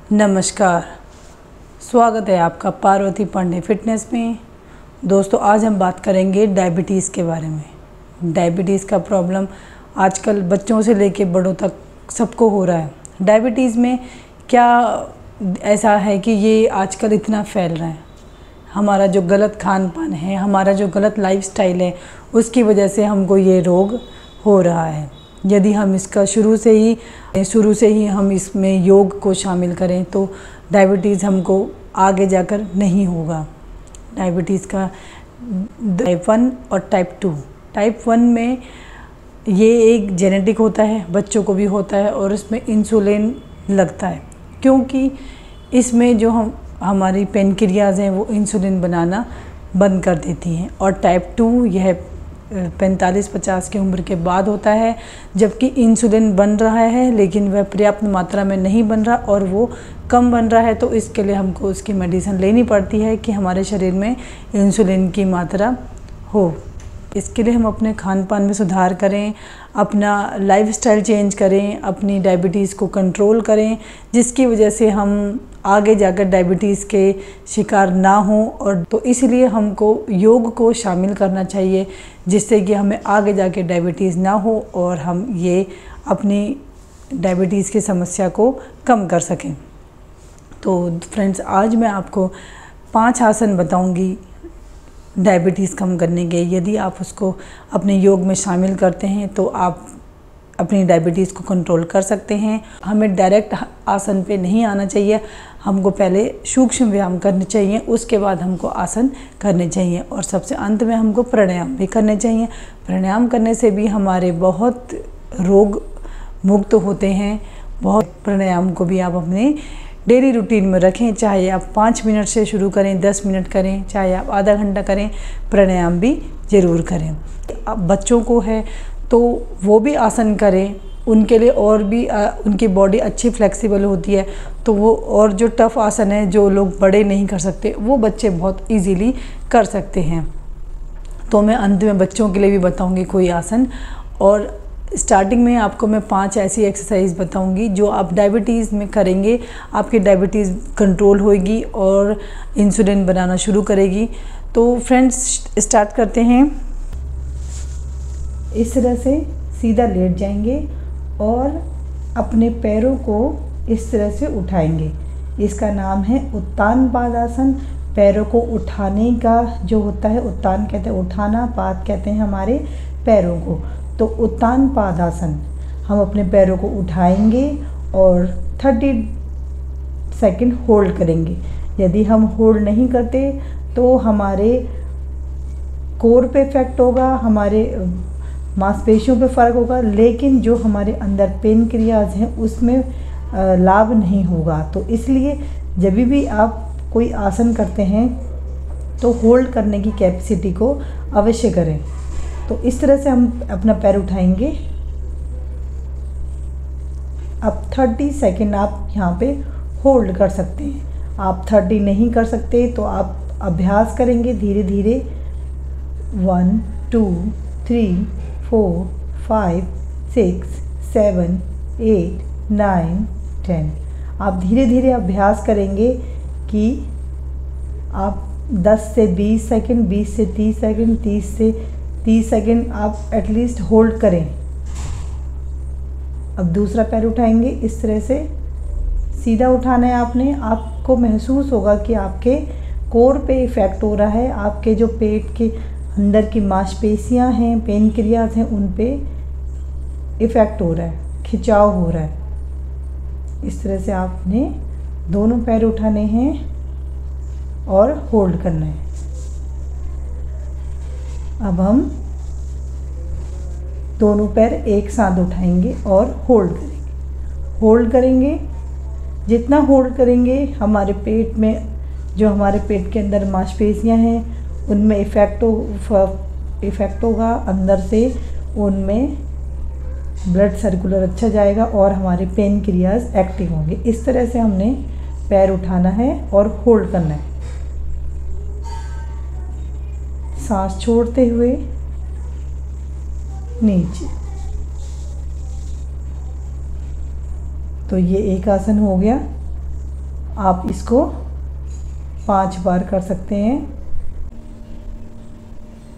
नमस्कार, स्वागत है आपका पार्वती पांडे फिटनेस में। दोस्तों, आज हम बात करेंगे डायबिटीज़ के बारे में। डायबिटीज़ का प्रॉब्लम आजकल बच्चों से लेके बड़ों तक सबको हो रहा है। डायबिटीज़ में क्या ऐसा है कि ये आजकल इतना फैल रहा है? हमारा जो गलत खान पान है, हमारा जो गलत लाइफस्टाइल है, उसकी वजह से हमको ये रोग हो रहा है। यदि हम इसका शुरू से ही हम इसमें योग को शामिल करें तो डायबिटीज़ हमको आगे जाकर नहीं होगा। डायबिटीज़ का टाइप 1 और टाइप 2। टाइप 1 में ये एक जेनेटिक होता है, बच्चों को भी होता है और इसमें इंसुलिन लगता है, क्योंकि इसमें जो हमारी पेनक्रियाज हैं वो इंसुलिन बनाना बंद कर देती हैं। और टाइप 2 यह 45-50 की उम्र के बाद होता है, जबकि इंसुलिन बन रहा है लेकिन वह पर्याप्त मात्रा में नहीं बन रहा और वो कम बन रहा है। तो इसके लिए हमको उसकी मेडिसिन लेनी पड़ती है कि हमारे शरीर में इंसुलिन की मात्रा हो। इसके लिए हम अपने खान पान में सुधार करें, अपना लाइफस्टाइल चेंज करें, अपनी डायबिटीज़ को कंट्रोल करें, जिसकी वजह से हम आगे जाकर डायबिटीज़ के शिकार ना हों। और तो इसलिए हमको योग को शामिल करना चाहिए, जिससे कि हमें आगे जाके डायबिटीज़ ना हो और हम ये अपनी डायबिटीज़ की समस्या को कम कर सकें। तो फ्रेंड्स, आज मैं आपको 5 आसन बताऊंगी डायबिटीज़ कम करने के। यदि आप उसको अपने योग में शामिल करते हैं तो आप अपनी डायबिटीज़ को कंट्रोल कर सकते हैं। हमें डायरेक्ट आसन पे नहीं आना चाहिए, हमको पहले सूक्ष्म व्यायाम करने चाहिए, उसके बाद हमको आसन करने चाहिए और सबसे अंत में हमको प्राणायाम भी करने चाहिए। प्राणायाम करने से भी हमारे बहुत रोग मुक्त होते हैं। बहुत प्राणायाम को भी आप अपने डेली रूटीन में रखें, चाहे आप 5 मिनट से शुरू करें, 10 मिनट करें, चाहे आप आधा घंटा करें, प्राणायाम भी ज़रूर करें। अब बच्चों को है तो वो भी आसन करें, उनके लिए और भी उनकी बॉडी अच्छी फ्लेक्सिबल होती है, तो वो और जो टफ़ आसन है जो लोग बड़े नहीं कर सकते वो बच्चे बहुत इजीली कर सकते हैं। तो मैं अंत में बच्चों के लिए भी बताऊंगी कोई आसन, और स्टार्टिंग में आपको मैं 5 ऐसी एक्सरसाइज बताऊंगी जो आप डायबिटीज़ में करेंगे, आपकी डायबिटीज़ कंट्रोल होगी और इंसुलिन बनाना शुरू करेगी। तो फ्रेंड्स, स्टार्ट करते हैं। इस तरह से सीधा लेट जाएंगे और अपने पैरों को इस तरह से उठाएंगे। इसका नाम है उत्तान पादासन। पैरों को उठाने का जो होता है, उत्तान कहते हैं उठाना, पाद कहते हैं हमारे पैरों को। तो उत्तान पादासन, हम अपने पैरों को उठाएंगे और 30 सेकंड होल्ड करेंगे। यदि हम होल्ड नहीं करते तो हमारे कोर पे इफेक्ट होगा, हमारे मांसपेशियों पे फ़र्क होगा, लेकिन जो हमारे अंदर पेनक्रियाज हैं उसमें लाभ नहीं होगा। तो इसलिए जब भी आप कोई आसन करते हैं तो होल्ड करने की कैपेसिटी को अवश्य करें। तो इस तरह से हम अपना पैर उठाएंगे। अब 30 सेकंड आप यहाँ पे होल्ड कर सकते हैं। आप 30 नहीं कर सकते तो आप अभ्यास करेंगे धीरे धीरे। 1 2 3 4 5 6 7 8 9 10। आप धीरे धीरे अभ्यास करेंगे कि आप 10 से 20 सेकंड, 20 से 30 सेकंड, 30 से 30 सेकंड आप एटलीस्ट होल्ड करें। अब दूसरा पैर उठाएंगे। इस तरह से सीधा उठाना है आपने। आपको महसूस होगा कि आपके कोर पे इफ़ेक्ट हो रहा है, आपके जो पेट के अंदर की मांसपेशियां हैं, पेनक्रियाज हैं, उन पे इफ़ेक्ट हो रहा है, खिंचाव हो रहा है। इस तरह से आपने दोनों पैर उठाने हैं और होल्ड करना है। अब हम दोनों पैर एक साथ उठाएंगे और होल्ड करेंगे। होल्ड करेंगे, जितना होल्ड करेंगे हमारे पेट में, जो हमारे पेट के अंदर मांसपेशियां हैं उनमें इफ़ेक्ट होगा, अंदर से उनमें ब्लड सर्कुलर अच्छा जाएगा और हमारे पेनक्रियाज एक्टिव होंगे। इस तरह से हमने पैर उठाना है और होल्ड करना है, सांस छोड़ते हुए नीचे। तो ये एक आसन हो गया। आप इसको 5 बार कर सकते हैं।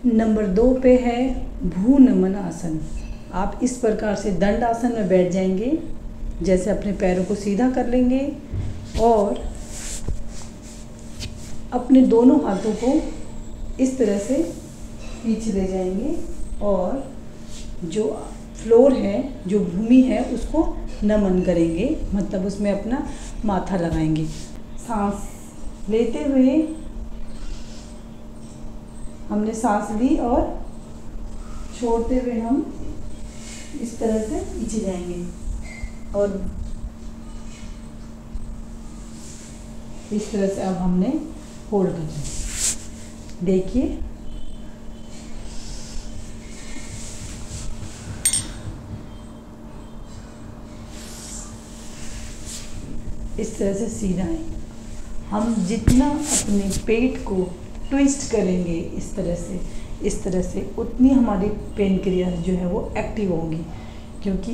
नंबर 2 पे है भू नमन आसन। आप इस प्रकार से दंड आसन में बैठ जाएंगे, जैसे अपने पैरों को सीधा कर लेंगे और अपने दोनों हाथों को इस तरह से पीछे ले जाएंगे और जो फ्लोर है, जो भूमि है, उसको नमन करेंगे, मतलब उसमें अपना माथा लगाएंगे। सांस लेते हुए हमने सांस ली और छोड़ते हुए हम इस तरह से पीछे जाएंगे और इस तरह से अब हमने होल्ड कर लिया। देखिए इस तरह से सीधा है। हम जितना अपने पेट को ट्विस्ट करेंगे इस तरह से उतनी हमारी पेनक्रियास जो है वो एक्टिव होंगी, क्योंकि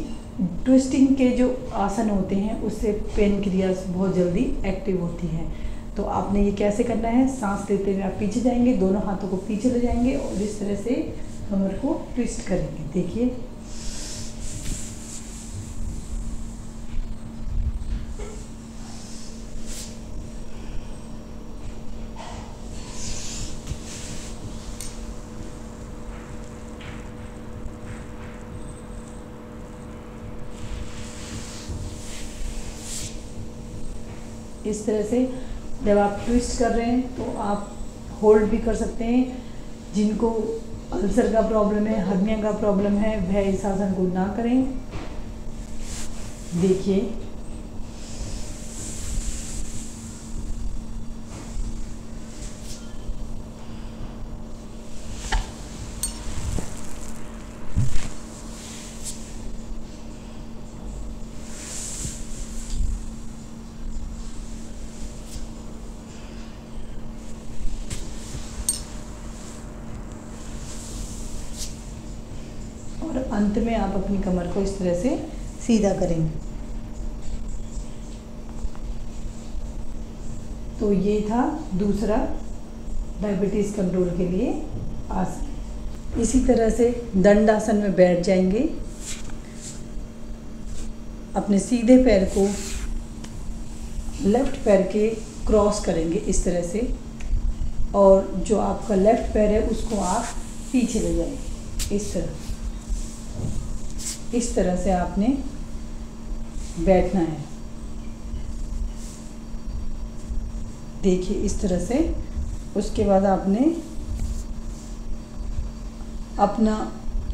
ट्विस्टिंग के जो आसन होते हैं उससे पेनक्रियास बहुत जल्दी एक्टिव होती है। तो आपने ये कैसे करना है, सांस लेते हुए आप पीछे जाएंगे, दोनों हाथों को पीछे ले जाएंगे और इस तरह से कमर को ट्विस्ट करेंगे। देखिए इस तरह से जब आप ट्विस्ट कर रहे हैं तो आप होल्ड भी कर सकते हैं। जिनको अल्सर का प्रॉब्लम है, हर्निया का प्रॉब्लम है, वह इस आसन को ना करें। देखिए और अंत में आप अपनी कमर को इस तरह से सीधा करेंगे। तो ये था दूसरा डायबिटीज़ कंट्रोल के लिए आसन। इसी तरह से दंड आसन में बैठ जाएंगे, अपने सीधे पैर को लेफ्ट पैर के क्रॉस करेंगे इस तरह से, और जो आपका लेफ्ट पैर है उसको आप पीछे ले जाएंगे इस तरह से आपने बैठना है। देखिए इस तरह से। उसके बाद आपने अपना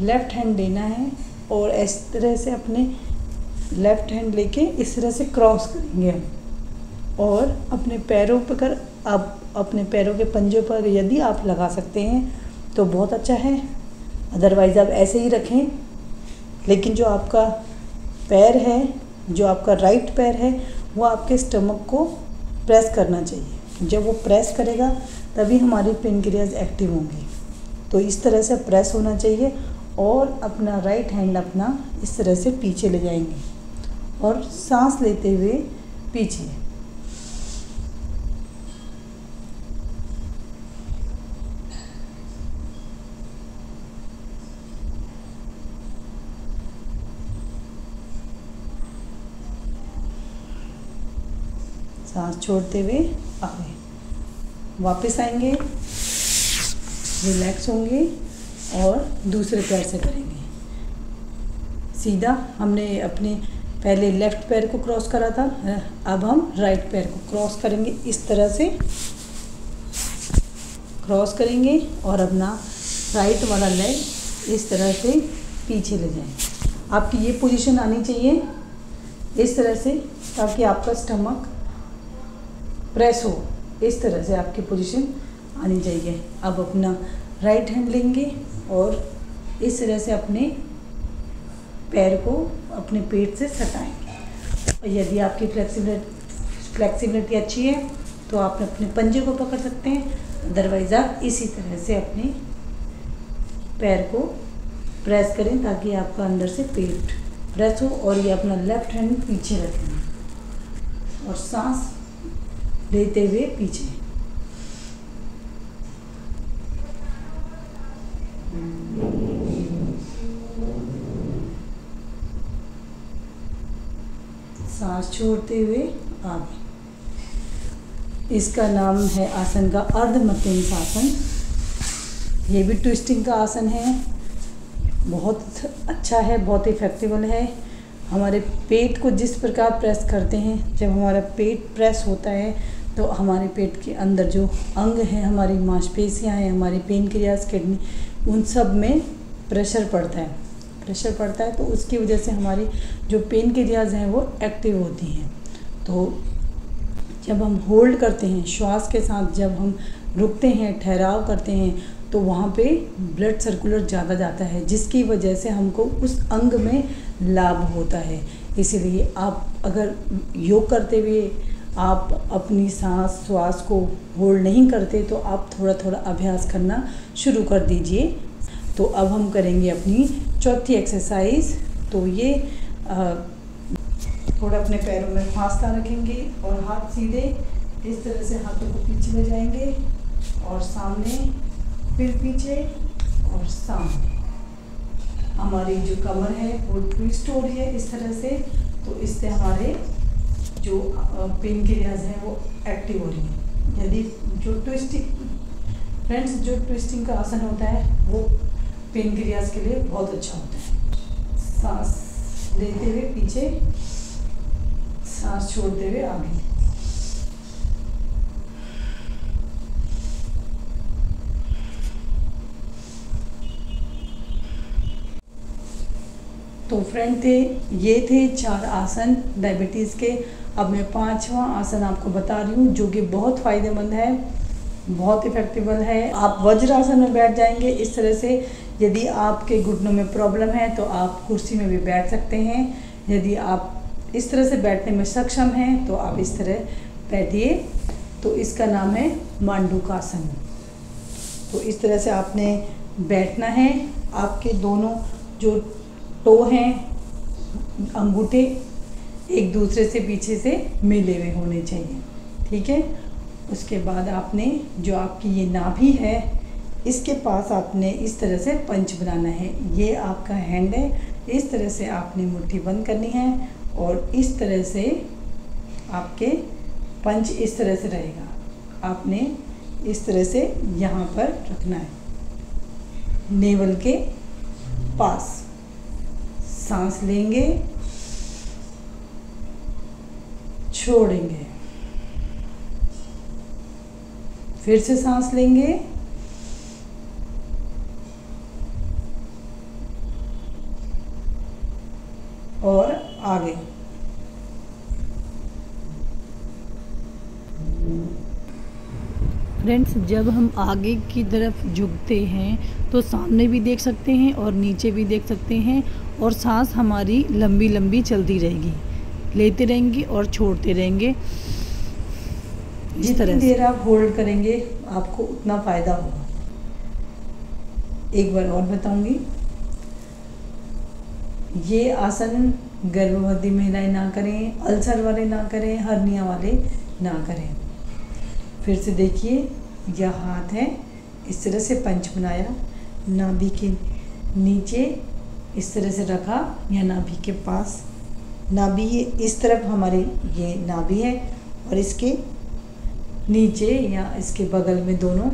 लेफ्ट हैंड लेना है और इस तरह से अपने लेफ्ट हैंड लेके इस तरह से क्रॉस करेंगे हम, और अपने पैरों पर आप अपने पैरों के पंजों पर यदि आप लगा सकते हैं तो बहुत अच्छा है, अदरवाइज़ आप ऐसे ही रखें। लेकिन जो आपका पैर है, जो आपका राइट पैर है, वो आपके स्टमक को प्रेस करना चाहिए। जब वो प्रेस करेगा तभी हमारी पेनक्रियाज एक्टिव होंगी। तो इस तरह से प्रेस होना चाहिए और अपना राइट हैंड अपना इस तरह से पीछे ले जाएंगे और सांस लेते हुए पीछे। सांस छोड़ते हुए आगे वापस आएंगे, रिलैक्स होंगे और दूसरे पैर से करेंगे सीधा। हमने अपने पहले लेफ़्ट पैर को क्रॉस करा था, अब हम राइट पैर को क्रॉस करेंगे। इस तरह से क्रॉस करेंगे और अपना राइट वाला लेग इस तरह से पीछे ले जाएंगे। आपकी ये पोजीशन आनी चाहिए इस तरह से, ताकि आपका स्टमक प्रेस हो। इस तरह से आपकी पोजीशन आनी चाहिए। अब अपना राइट हैंड लेंगे और इस तरह से अपने पैर को अपने पेट से सटाएंगे। और यदि आपकी फ्लेक्सिबिलिटी अच्छी है तो आप अपने पंजे को पकड़ सकते हैं, अदरवाइज़ आप इसी तरह से अपने पैर को प्रेस करें ताकि आपका अंदर से पेट प्रेस हो। और ये अपना लेफ्ट हैंड पीछे रखें और सांस लेते हुए पीछे। सांस छोड़ते हुए आगे। इसका नाम है आसन का अर्ध मध्यमासन। ये भी ट्विस्टिंग का आसन है, बहुत अच्छा है, बहुत इफेक्टिव है। हमारे पेट को जिस प्रकार प्रेस करते हैं, जब हमारा पेट प्रेस होता है तो हमारे पेट के अंदर जो अंग हैं, हमारी मांसपेशियां हैं, हमारी पेनक्रियास, किडनी, उन सब में प्रेशर पड़ता है तो उसकी वजह से हमारी जो पेनक्रियास हैं वो एक्टिव होती हैं। तो जब हम होल्ड करते हैं श्वास के साथ, जब हम रुकते हैं, ठहराव करते हैं, तो वहाँ पे ब्लड सर्कुलर ज़्यादा जाता है, जिसकी वजह से हमको उस अंग में लाभ होता है। इसीलिए आप अगर योग करते हुए आप अपनी श्वास को होल्ड नहीं करते तो आप थोड़ा थोड़ा अभ्यास करना शुरू कर दीजिए। तो अब हम करेंगे अपनी चौथी एक्सरसाइज। तो ये थोड़ा अपने पैरों में फासला रखेंगे और हाथ सीधे इस तरह से हाथों को पीछे ले जाएंगे और सामने, फिर पीछे और सामने। हमारी जो कमर है वो ट्विस्ट हो रही है इस तरह से, तो इससे हमारे जो पेनक्रियाज हैं वो एक्टिव हो रही है। यदि जो ट्विस्टिंग का आसन होता है वो पेनक्रियाज के लिए बहुत अच्छा होता है। सांस लेते हुए पीछे, सांस छोड़ते हुए आगे। तो फ्रेंड ये थे 4 आसन डायबिटीज़ के। अब मैं 5वां आसन आपको बता रही हूँ, जो कि बहुत फ़ायदेमंद है, बहुत इफ़ेक्टिव है। आप वज्रासन में बैठ जाएंगे इस तरह से। यदि आपके घुटनों में प्रॉब्लम है तो आप कुर्सी में भी बैठ सकते हैं। यदि आप इस तरह से बैठने में सक्षम हैं तो आप इस तरह बैठिए। तो इसका नाम है मांडूकासन। तो इस तरह से आपने बैठना है। आपके दोनों जो टो हैं, अंगूठे एक दूसरे से पीछे से मिले हुए होने चाहिए, ठीक है। उसके बाद आपने जो आपकी ये नाभि है, इसके पास आपने इस तरह से पंच बनाना है। ये आपका हैंड है, इस तरह से आपने मुट्ठी बंद करनी है और इस तरह से आपके पंच इस तरह से रहेगा। आपने इस तरह से यहाँ पर रखना है, नेवल के पास। सांस लेंगे, छोड़ेंगे, फिर से सांस लेंगे और आगे। फ्रेंड्स, जब हम आगे की तरफ झुकते हैं तो सामने भी देख सकते हैं और नीचे भी देख सकते हैं, और सांस हमारी लंबी लंबी चलती रहेगी, लेते रहेंगे और छोड़ते रहेंगे। जितनी देर आप होल्ड करेंगे आपको उतना फ़ायदा होगा। एक बार और बताऊंगी, ये आसन गर्भवती महिलाएं ना करें, अल्सर वाले ना करें, हर्निया वाले ना करें। फिर से देखिए, यह हाथ है, इस तरह से पंच बनाया, नाभि के नीचे इस तरह से रखा या नाभि के पास। नाभि इस तरफ हमारी ये नाभि है और इसके नीचे या इसके बगल में दोनों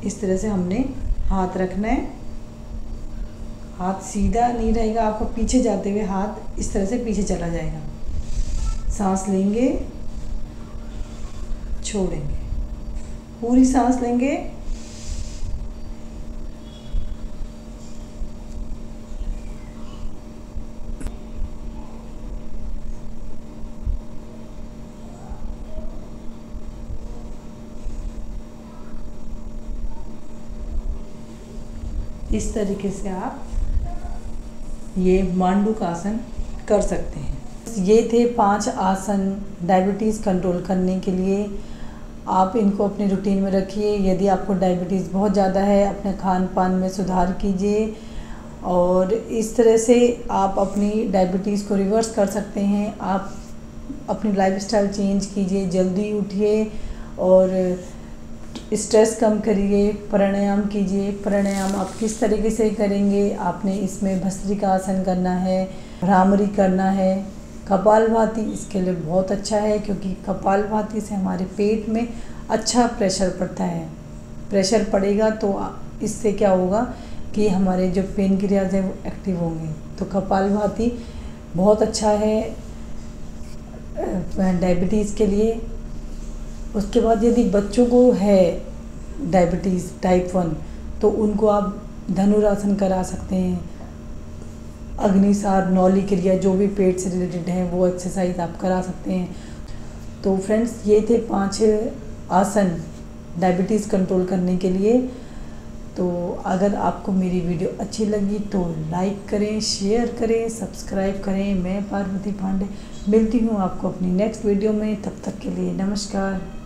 इस तरह से हमने हाथ रखना है। हाथ सीधा नहीं रहेगा, आपको पीछे जाते हुए हाथ इस तरह से पीछे चला जाएगा। सांस लेंगे, छोड़ेंगे, पूरी सांस लेंगे, इस तरीके से आप ये मांडूकासन कर सकते हैं। ये थे 5 आसन डायबिटीज़ कंट्रोल करने के लिए। आप इनको अपने रूटीन में रखिए। यदि आपको डायबिटीज़ बहुत ज़्यादा है, अपने खान पान में सुधार कीजिए और इस तरह से आप अपनी डायबिटीज़ को रिवर्स कर सकते हैं। आप अपनी लाइफस्टाइल चेंज कीजिए, जल्दी उठिए और स्ट्रेस कम करिए, प्राणायाम कीजिए। प्राणायाम आप किस तरीके से करेंगे, आपने इसमें भस्त्रिका आसन करना है, भ्रामरी करना है, कपालभाति इसके लिए बहुत अच्छा है, क्योंकि कपालभाति से हमारे पेट में अच्छा प्रेशर पड़ता है। प्रेशर पड़ेगा तो इससे क्या होगा कि हमारे जो पेनक्रियाज हैं वो एक्टिव होंगे। तो कपालभाति बहुत अच्छा है डायबिटीज़ के लिए। उसके बाद यदि बच्चों को है डायबिटीज़ टाइप 1 तो उनको आप धनुरासन करा सकते हैं। अग्निसार, नौली क्रिया, जो भी पेट से रिलेटेड है वो एक्सरसाइज आप करा सकते हैं। तो फ्रेंड्स, ये थे 5 आसन डायबिटीज़ कंट्रोल करने के लिए। तो अगर आपको मेरी वीडियो अच्छी लगी तो लाइक करें, शेयर करें, सब्सक्राइब करें। मैं पार्वती पांडे मिलती हूँ आपको अपनी नेक्स्ट वीडियो में। तब तक के लिए नमस्कार।